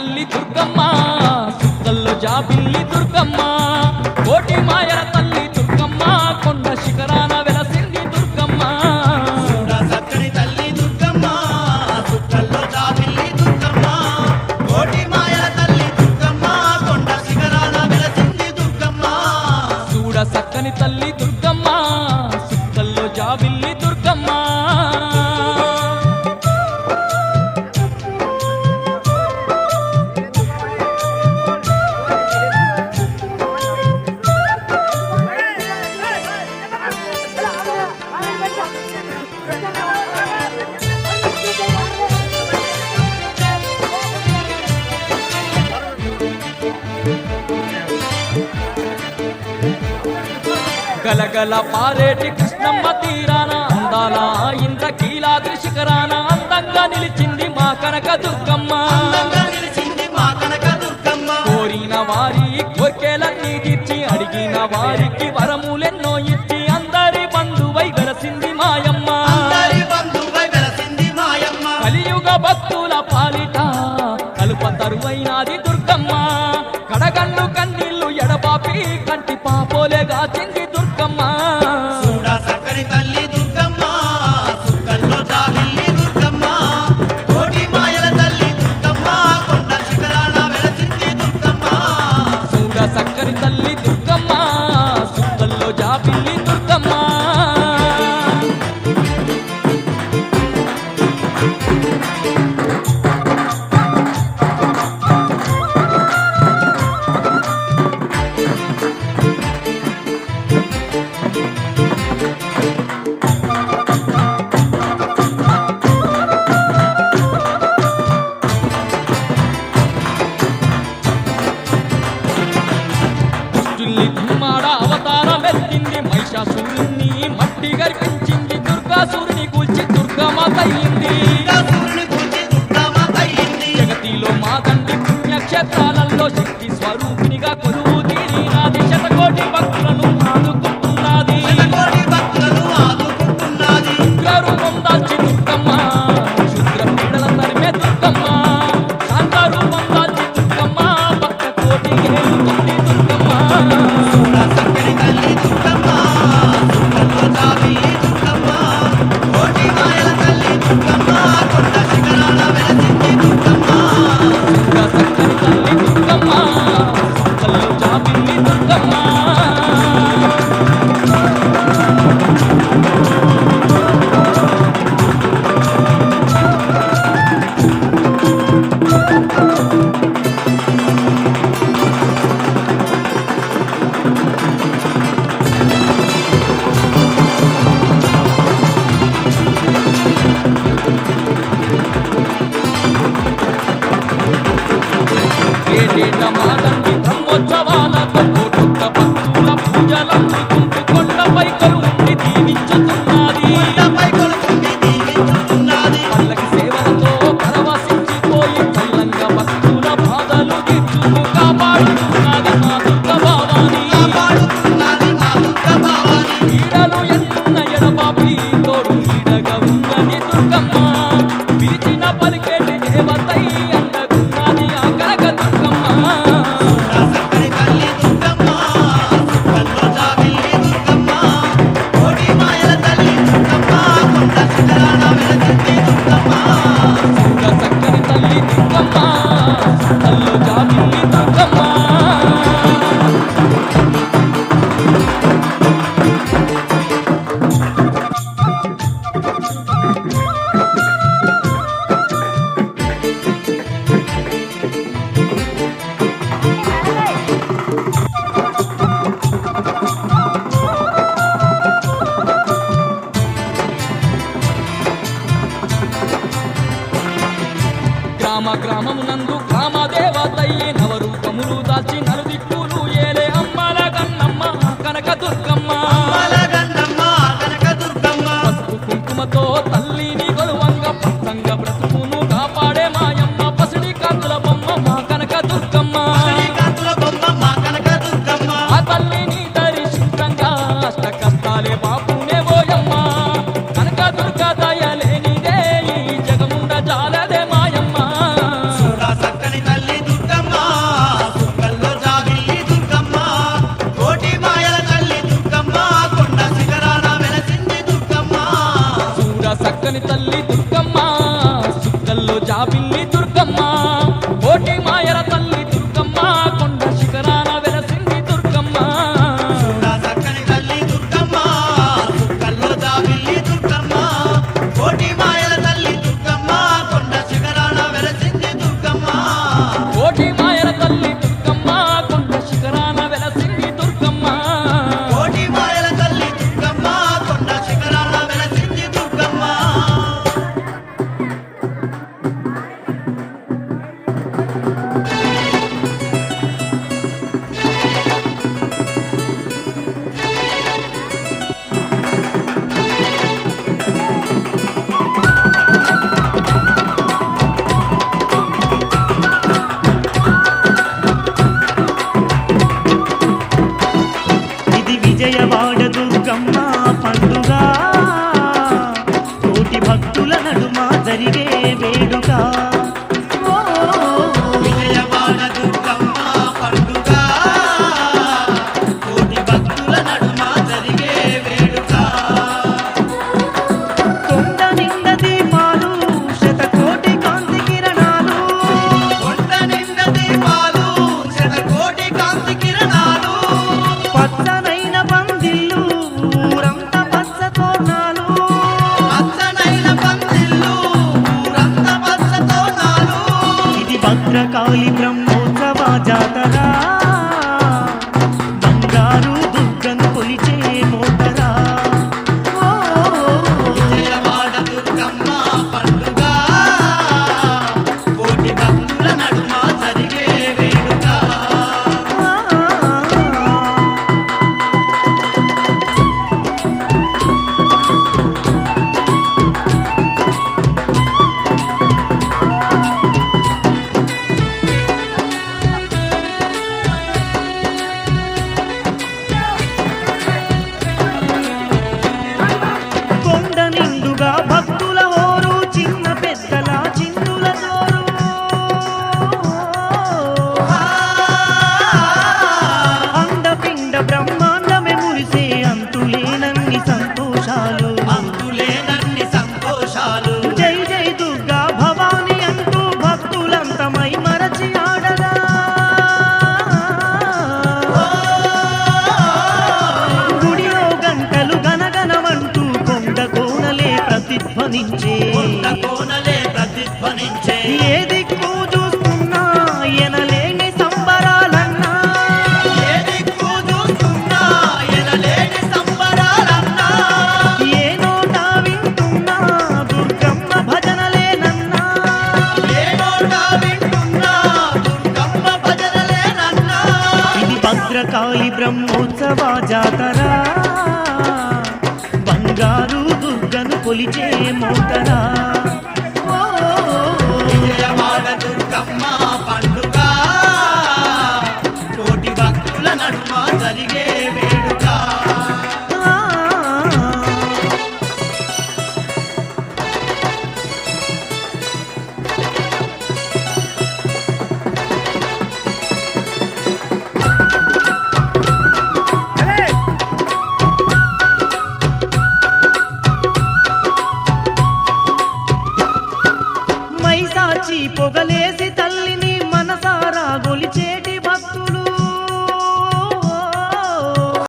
తల్లి దుర్గమ్మ సుక్కల్లో జాబిల్లి దుర్గమ్మ కోటి మాయల తల్లి దుర్గమ్మ కొండ శిఖరాన వెలసింది దుర్గమ్మ చూడ చక్కని తల్లి దుర్గమ్మ సుక్కల్లో జాబిల్లి దుర్గమ్మ కోటి మాయల తల్లి దుర్గమ్మ కొండ శిఖరాన వెలసింది దుర్గమ్మ చూడ చక్కని తల్లి దుర్గమ్మ సుక్కల్లో జాబిల్లి దుర్గమ్మ గలగల పారేటి కృష్ణమ్మ తీరాన అందాల ఇంద్రకీలాద్రి శిఖరాన అందంగా నిలిచింది మా కనక దుర్గమ్మ అందంగా నిలిచింది మా కనక దుర్గమ్మ కోరిన వారి కోర్కెలన్నీ తీర్చి అడిగిన వారికి వరములెన్నో ఇచ్చి అందరి బంధువై వెలసింది మాయమ్మ అందరి బంధువై వెలసింది మాయమ్మ కలియుగ భక్తుల పాలిట కలుప తరువైనాది దుర్గమ్మ కడగళ్ళు కన్నీళ్లు ఎడబాపి కంటి పాపోలేగా చెంది దుర్గమ్మ చూడ చక్కని తల్లి దుర్గమ్మ సుక్కల్లో జాబిల్లి దుర్గమ్మ కోటి మాయల తల్లి దుర్గమ్మ కొండ శిఖరాన వెలసింది దుర్గమ్మ చూడ చక్కని తల్లి దుర్గమ్మ సుక్కల్లో జాబిల్లి దుర్గమ్మ దుష్టుల్ని దుమ్మాడ అవతారం ఎత్తింది మహిషాసురుణ్ణి మట్టి గర్పించింది దుర్గాసురుని కూల్చి దుర్గమాత అయింది దుర్గాసురుని కూల్చి దుర్గమాత అయింది జగతిలో మా తండ్రి పుణ్యక్షేత్రాలలో శక్తి స్వరూపినిగా కొలువు తీరినాది శతకోటి భక్తులను ఆదుకుంటున్నది శతకోటి భక్తులను ఆదుకుంటున్నది ఉగ్రరూపం దాల్చి దుర్గమ్మ శుద్ర పీడల తరిమే దుర్గమ్మ శాంతరూపం దాల్చి దుర్గమ్మ భక్త కోటి గెలుతుంది దుర్గమ్మ చూడ చక్కని తల్లి దుర్గమ్మ సుక్కల్లో జాబిల్లి దుర్గమ్మ కోటి మాయల తల్లి దుర్గమ్మ కొండ శిఖరాన వెలసింది దుర్గమ్మ చూడ చక్కని తల్లి దుర్గమ్మ సుక్కల్లో జాబిల్లి దుర్గమ్మ ఏటేట మాదండి బ్రహ్మోత్సవాలతో కోటొక్క భక్తుల పూజలందుకుంటూ కొండపై కొలువుండి దీవించుతున్నది కొండపై కొలువుండి దీవించుతున్నది పల్లకి సేవలతో పరవశించిపోయి చల్లంగా భక్తుల బాధలు తీర్చుకు కాపాడుతున్నది మా దుర్గ భావాని కాపాడుతున్నది మా దుర్గ భావాని ఈడలు ఎన్నున్న ఎడబాపి తోడు ఈడగా ఉన్నది దుర్గమ్మ పిలిచిన పలికేటి దేవతై అండగున్నది ఆ కనక దుర్గమ్మ చక్కని తల్లి దుర్గమ్మ సుక్కల్లో జాబిల్లి దుర్గమ్మ కోటి మాయల తల్లి దుర్గమ్మ కొండ శిఖరాన వెలసింది దుర్గమ్మ చూడ చక్కని తల్లి దుర్గమ్మ సుక్కల్లో జాబిల్లి దుర్గమ్మ గ్రామమునందు గ్రామ దేవతయ్యే నవరూపములు దాల్చి జాతరా బంగారు దుర్గను కొలిచే మోతరా ఓ, విజయవాడ దుర్గమ్మ పండుగ కోటి భక్తుల నడుమ జరిగే వేడుక కొండ నిండుగా భక్తుల హోరు చిన్న పెద్దల చిందుల జోరు అండపిండ బ్రహ్మాండమే మురిసే అంతులేనన్ని సంతోషాలు అంతులేనన్ని సంతోషాలు జై జై దుర్గా భవాని అంటూ భక్తులంతమై మరచి ఆడగా గుడిలో గంటలు గనగనమంటూ కొండ కోనలే ప్రతిధ్వనించే కొండ కోనలే ప్రతిధ్వనించే ఏ దిక్కు చూస్తున్నా ఎనలేని సంబరాలన్నా ఏ దిక్కు చూస్తున్నా ఎనలేని సంబరాలన్నా ఏ నోట వింటున్నా దుర్గమ్మ భజనలేనన్నా ఏ నోట వింటున్నా దుర్గమ్మ భజనలేనన్నా ఇది భద్రకాళి బ్రహ్మోత్సవ జాతరా బంగారు దుర్గను కొలిచే మోతరా ఓ, విజయవాడ దుర్గమ్మ పండుగ కోటి భక్తుల నడుమ జరిగే వేడుక ఆ, మైసాచి పొగలేసి తల్లిని